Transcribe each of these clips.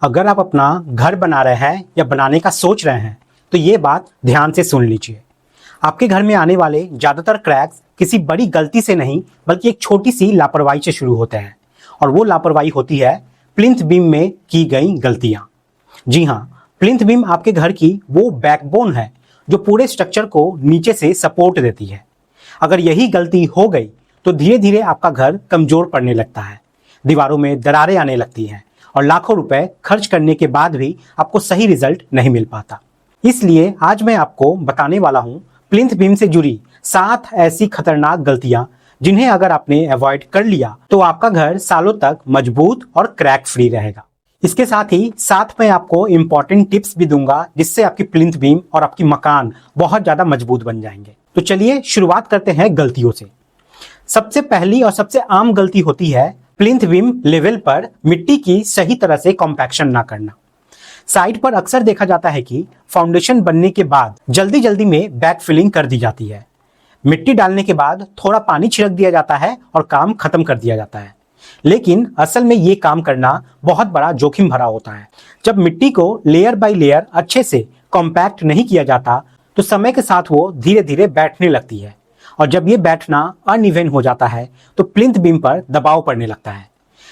अगर आप अपना घर बना रहे हैं या बनाने का सोच रहे हैं तो ये बात ध्यान से सुन लीजिए। आपके घर में आने वाले ज़्यादातर क्रैक्स किसी बड़ी गलती से नहीं बल्कि एक छोटी सी लापरवाही से शुरू होते हैं, और वो लापरवाही होती है प्लिंथ बीम में की गई गलतियाँ। जी हाँ, प्लिंथ बीम आपके घर की वो बैकबोन है जो पूरे स्ट्रक्चर को नीचे से सपोर्ट देती है। अगर यही गलती हो गई तो धीरे धीरे आपका घर कमज़ोर पड़ने लगता है, दीवारों में दरारें आने लगती हैं और लाखों रुपए खर्च करने के बाद भी आपको सही रिजल्ट नहीं मिल पाता। इसलिए आज मैं आपको बताने वाला हूं प्लिंथ बीम से जुड़ी 7 ऐसी खतरनाक गलतियां जिन्हें अगर आपने अवॉइड कर लिया तो आपका घर सालों तक मजबूत और क्रैक फ्री रहेगा। इसके साथ ही साथ में आपको इंपॉर्टेंट टिप्स भी दूंगा जिससे आपकी प्लिंथ बीम और आपकी मकान बहुत ज्यादा मजबूत बन जाएंगे। तो चलिए शुरुआत करते हैं गलतियों से। सबसे पहली और सबसे आम गलती होती है प्लिंथ बीम लेवल पर मिट्टी की सही तरह से कॉम्पैक्शन ना करना। साइट पर अक्सर देखा जाता है कि फाउंडेशन बनने के बाद जल्दी जल्दी में बैक फिलिंग कर दी जाती है। मिट्टी डालने के बाद थोड़ा पानी छिड़क दिया जाता है और काम खत्म कर दिया जाता है, लेकिन असल में ये काम करना बहुत बड़ा जोखिम भरा होता है। जब मिट्टी को लेयर बाय लेयर अच्छे से कॉम्पैक्ट नहीं किया जाता तो समय के साथ वो धीरे धीरे बैठने लगती है, और जब ये बैठना अनइवन हो जाता है तो प्लिंथ बीम पर दबाव पड़ने लगता है।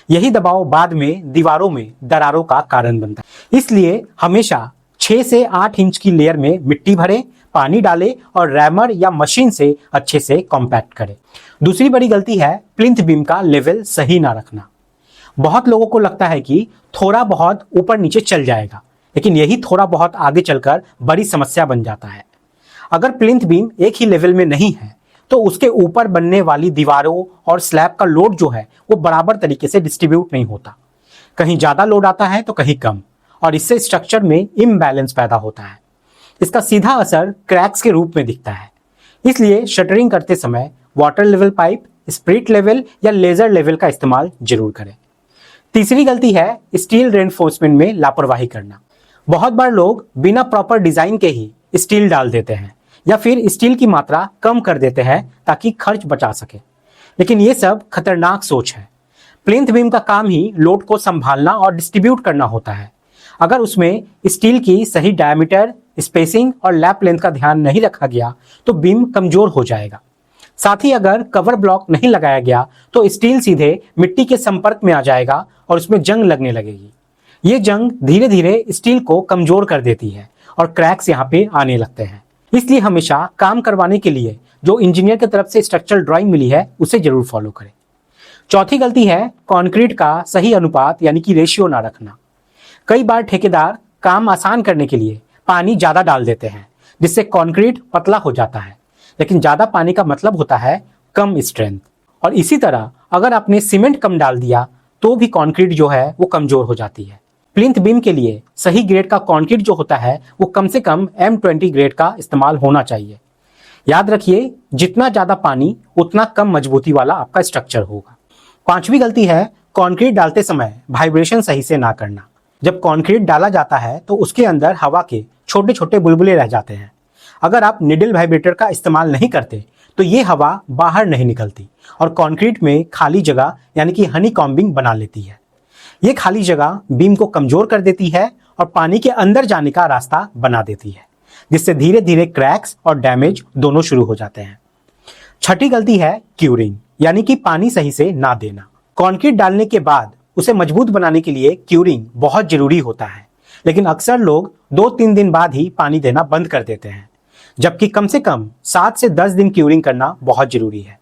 यही दबाव बाद में दीवारों में दरारों का कारण बनता है। इसलिए हमेशा 6 से 8 इंच की लेयर में मिट्टी भरें, पानी डालें और रैमर या मशीन से अच्छे से कॉम्पैक्ट करें। दूसरी बड़ी गलती है प्लिंथ बीम का लेवल सही ना रखना। बहुत लोगों को लगता है कि थोड़ा बहुत ऊपर नीचे चल जाएगा, लेकिन यही थोड़ा बहुत आगे चलकर बड़ी समस्या बन जाता है। अगर प्लिंथ बीम एक ही लेवल में नहीं है तो उसके ऊपर बनने वाली दीवारों और स्लैब का लोड जो है वो बराबर तरीके से डिस्ट्रीब्यूट नहीं होता। कहीं ज़्यादा लोड आता है तो कहीं कम, और इससे स्ट्रक्चर में इम्बैलेंस पैदा होता है। इसका सीधा असर क्रैक्स के रूप में दिखता है। इसलिए शटरिंग करते समय water level pipe, spirit level या लेजर लेवल का इस्तेमाल जरूर करें। तीसरी गलती है स्टील रेनफोर्समेंट में लापरवाही करना। बहुत बार लोग बिना प्रॉपर डिजाइन के ही स्टील डाल देते हैं या फिर स्टील की मात्रा कम कर देते हैं ताकि खर्च बचा सके, लेकिन ये सब खतरनाक सोच है। प्लिंथ बीम का काम ही लोड को संभालना और डिस्ट्रीब्यूट करना होता है। अगर उसमें स्टील की सही डायमीटर, स्पेसिंग और लैप लेंथ का ध्यान नहीं रखा गया तो बीम कमजोर हो जाएगा। साथ ही अगर कवर ब्लॉक नहीं लगाया गया तो स्टील सीधे मिट्टी के संपर्क में आ जाएगा और उसमें जंग लगने लगेगी। ये जंग धीरे धीरे स्टील को कमजोर कर देती है और क्रैक्स यहाँ पे आने लगते हैं। इसलिए हमेशा काम करवाने के लिए जो इंजीनियर की तरफ से स्ट्रक्चरल ड्राइंग मिली है उसे जरूर फॉलो करें। चौथी गलती है कंक्रीट का सही अनुपात यानी कि रेशियो ना रखना। कई बार ठेकेदार काम आसान करने के लिए पानी ज्यादा डाल देते हैं जिससे कंक्रीट पतला हो जाता है, लेकिन ज्यादा पानी का मतलब होता है कम स्ट्रेंथ। और इसी तरह अगर आपने सीमेंट कम डाल दिया तो भी कंक्रीट जो है वो कमजोर हो जाती है। प्लिंथ बीम के लिए सही ग्रेड का कंक्रीट जो होता है वो कम से कम M20 ग्रेड का इस्तेमाल होना चाहिए। याद रखिए, जितना ज्यादा पानी उतना कम मजबूती वाला आपका स्ट्रक्चर होगा। पांचवी गलती है कंक्रीट डालते समय वाइब्रेशन सही से ना करना। जब कंक्रीट डाला जाता है तो उसके अंदर हवा के छोटे छोटे बुलबुले रह जाते हैं। अगर आप निडल वाइब्रेटर का इस्तेमाल नहीं करते तो ये हवा बाहर नहीं निकलती और कंक्रीट में खाली जगह यानी कि हनी कॉम्बिंग बना लेती है। ये खाली जगह बीम को कमजोर कर देती है और पानी के अंदर जाने का रास्ता बना देती है, जिससे धीरे धीरे क्रैक्स और डैमेज दोनों शुरू हो जाते हैं। छठी गलती है क्यूरिंग यानी कि पानी सही से ना देना। कंक्रीट डालने के बाद उसे मजबूत बनाने के लिए क्यूरिंग बहुत जरूरी होता है, लेकिन अक्सर लोग 2-3 दिन बाद ही पानी देना बंद कर देते हैं, जबकि कम से कम 7 से 10 दिन क्यूरिंग करना बहुत जरूरी है।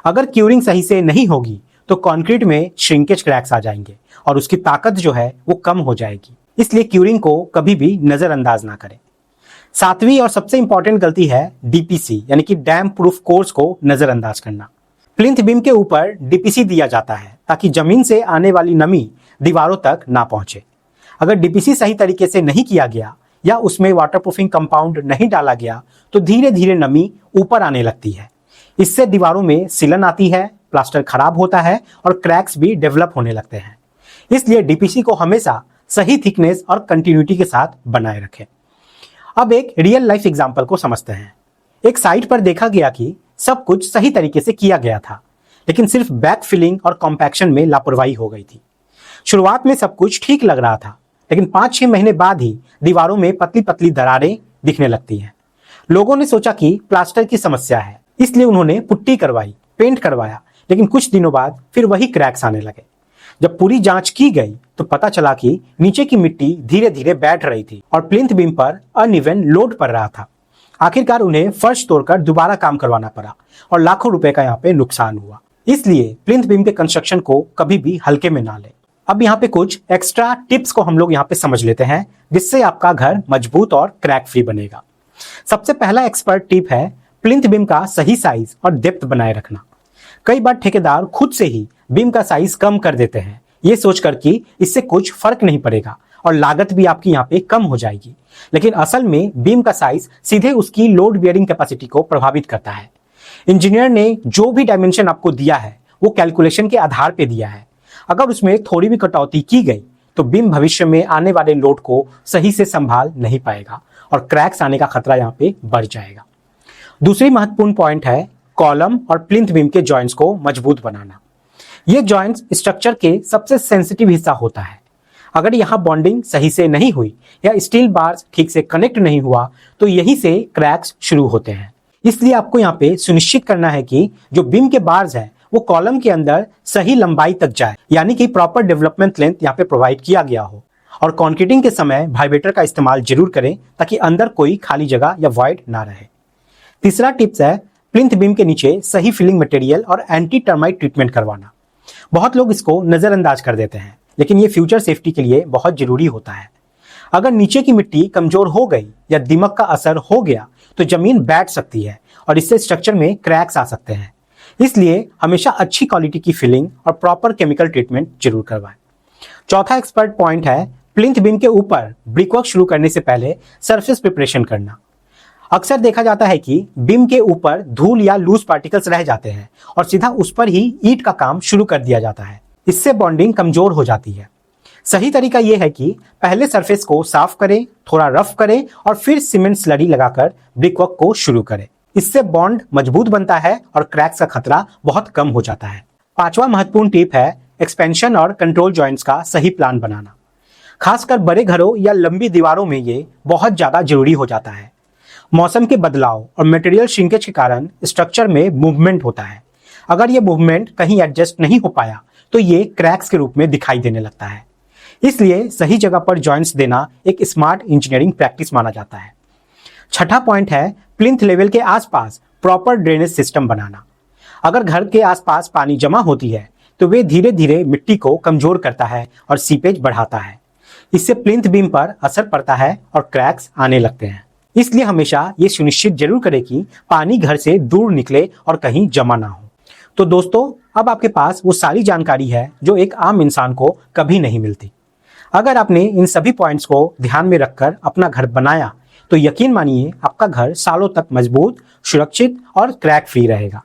अगर क्यूरिंग सही से नहीं होगी तो कंक्रीट में श्रिंकेज क्रैक्स आ जाएंगे और उसकी ताकत जो है वो कम हो जाएगी। इसलिए क्यूरिंग को कभी भी नजरअंदाज ना करें। सातवीं और सबसे इंपॉर्टेंट गलती है डीपीसी यानी कि डैम प्रूफ कोर्स को नजरअंदाज करना। प्लिंथ बीम के ऊपर डीपीसी दिया जाता है ताकि जमीन से आने वाली नमी दीवारों तक ना पहुंचे। अगर डीपीसी सही तरीके से नहीं किया गया या उसमें वाटरप्रूफिंग कंपाउंड नहीं डाला गया तो धीरे धीरे नमी ऊपर आने लगती है। इससे दीवारों में सिलन आती है, प्लास्टर खराब होता है और क्रैक्स भी डेवलप होने लगते हैं। इसलिए डीपीसी को हमेशा सही थिकनेस और कंटिन्यूटी के साथ बनाए रखें। अब एक रियल लाइफ एग्जांपल को समझते हैं। एक साइट पर देखा गया कि सब कुछ सही तरीके से किया गया था, लेकिन सिर्फ बैक फिलिंग और कॉम्पैक्शन में लापरवाही हो गई थी। शुरुआत में सब कुछ ठीक लग रहा था, लेकिन 5-6 महीने बाद ही दीवारों में पतली पतली दरारें दिखने लगती हैं। लोगों ने सोचा कि प्लास्टर की समस्या है, इसलिए उन्होंने पुट्टी करवाई, पेंट करवाया, लेकिन कुछ दिनों बाद फिर वही क्रैक्स आने लगे। जब पूरी जांच की गई तो पता चला कि नीचे की मिट्टी धीरे धीरे बैठ रही थी और प्लिंथ बीम पर अनइवन लोड पड़ रहा था। आखिरकार उन्हें फर्श तोड़कर दोबारा काम करवाना पड़ा और लाखों रुपए का यहाँ पे नुकसान हुआ। इसलिए प्लिंथ बीम के कंस्ट्रक्शन को कभी भी हल्के में ना लें। अब यहाँ पे कुछ एक्स्ट्रा टिप्स को हम लोग यहाँ पे समझ लेते हैं, जिससे आपका घर मजबूत और क्रैक फ्री बनेगा। सबसे पहला एक्सपर्ट टिप है प्लिंथ बीम का सही साइज और डेप्थ बनाए रखना। कई बार ठेकेदार खुद से ही बीम का साइज कम कर देते हैं, ये सोचकर कि इससे कुछ फर्क नहीं पड़ेगा और लागत भी आपकी यहाँ पे कम हो जाएगी, लेकिन असल में बीम का साइज सीधे उसकी लोड बियरिंग कैपेसिटी को प्रभावित करता है। इंजीनियर ने जो भी डायमेंशन आपको दिया है वो कैलकुलेशन के आधार पे दिया है। अगर उसमें थोड़ी भी कटौती की गई तो बीम भविष्य में आने वाले लोड को सही से संभाल नहीं पाएगा और क्रैक्स आने का खतरा यहाँ पे बढ़ जाएगा। दूसरी महत्वपूर्ण पॉइंट है कॉलम और प्लिंथ बीम के जॉइंट्स को मजबूत बनाना। ये जॉइंट्स स्ट्रक्चर के सबसे सेंसिटिव हिस्सा होता है। अगर यहाँ बॉन्डिंग सही से नहीं हुई या स्टील बार्स ठीक से कनेक्ट नहीं हुआ तो यहीं से क्रैक्स शुरू होते हैं। इसलिए आपको यहाँ पे सुनिश्चित करना है कि जो बीम के बार्स हैं वो कॉलम के अंदर सही लंबाई तक जाए, यानी कि प्रॉपर डेवलपमेंट लेंथ यहाँ पे प्रोवाइड किया गया हो। और कंक्रीटिंग के समय वाइब्रेटर का इस्तेमाल जरूर करें ताकि अंदर कोई खाली जगह या वॉइड ना रहे। तीसरा टिप्स है प्लिंथ बीम के नीचे सही फिलिंग मटेरियल और एंटी टर्माइट ट्रीटमेंट करवाना। बहुत लोग इसको नजरअंदाज कर देते हैं, लेकिन ये फ्यूचर सेफ्टी के लिए बहुत जरूरी होता है। अगर नीचे की मिट्टी कमजोर हो गई या दीमक का असर हो गया तो जमीन बैठ सकती है और इससे स्ट्रक्चर में क्रैक्स आ सकते हैं। इसलिए हमेशा अच्छी क्वालिटी की फिलिंग और प्रॉपर केमिकल ट्रीटमेंट जरूर करवाएं। चौथा एक्सपर्ट पॉइंट है प्लिंथ बीम के ऊपर ब्रिकवर्क शुरू करने से पहले सरफेस प्रिपरेशन करना। अक्सर देखा जाता है कि बीम के ऊपर धूल या लूज पार्टिकल्स रह जाते हैं और सीधा उस पर ही ईंट का काम शुरू कर दिया जाता है। इससे बॉन्डिंग कमजोर हो जाती है। सही तरीका यह है कि पहले सरफेस को साफ करें, थोड़ा रफ करें और फिर सीमेंट स्लरी लगाकर ब्रिकवर्क को शुरू करें। इससे बॉन्ड मजबूत बनता है और क्रैक्स का खतरा बहुत कम हो जाता है। पांचवा महत्वपूर्ण टिप है एक्सपेंशन और कंट्रोल जॉइंट्स का सही प्लान बनाना। खासकर बड़े घरों या लंबी दीवारों में ये बहुत ज्यादा जरूरी हो जाता है। मौसम के बदलाव और मटेरियल श्रिंकेज के कारण स्ट्रक्चर में मूवमेंट होता है। अगर ये मूवमेंट कहीं एडजस्ट नहीं हो पाया तो ये क्रैक्स के रूप में दिखाई देने लगता है। इसलिए सही जगह पर जॉइंट्स देना एक स्मार्ट इंजीनियरिंग प्रैक्टिस माना जाता है। छठा पॉइंट है प्लिंथ लेवल के आसपास प्रॉपर ड्रेनेज सिस्टम बनाना। अगर घर के आसपास पानी जमा होती है तो वे धीरे धीरे मिट्टी को कमजोर करता है और सीपेज बढ़ाता है। इससे प्लिंथ बीम पर असर पड़ता है और क्रैक्स आने लगते हैं। इसलिए हमेशा ये सुनिश्चित जरूर करें कि पानी घर से दूर निकले और कहीं जमा ना हो। तो दोस्तों, अब आपके पास वो सारी जानकारी है जो एक आम इंसान को कभी नहीं मिलती। अगर आपने इन सभी पॉइंट्स को ध्यान में रखकर अपना घर बनाया तो यकीन मानिए आपका घर सालों तक मजबूत, सुरक्षित और क्रैक फ्री रहेगा।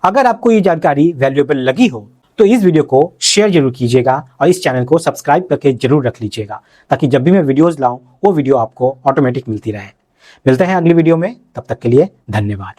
अगर आपको ये जानकारी वैल्यूएबल लगी हो तो इस वीडियो को शेयर जरूर कीजिएगा और इस चैनल को सब्सक्राइब करके जरूर रख लीजिएगा, ताकि जब भी मैं वीडियोस लाऊं वो वीडियो आपको ऑटोमेटिक मिलती रहे। मिलते हैं अगली वीडियो में, तब तक के लिए धन्यवाद।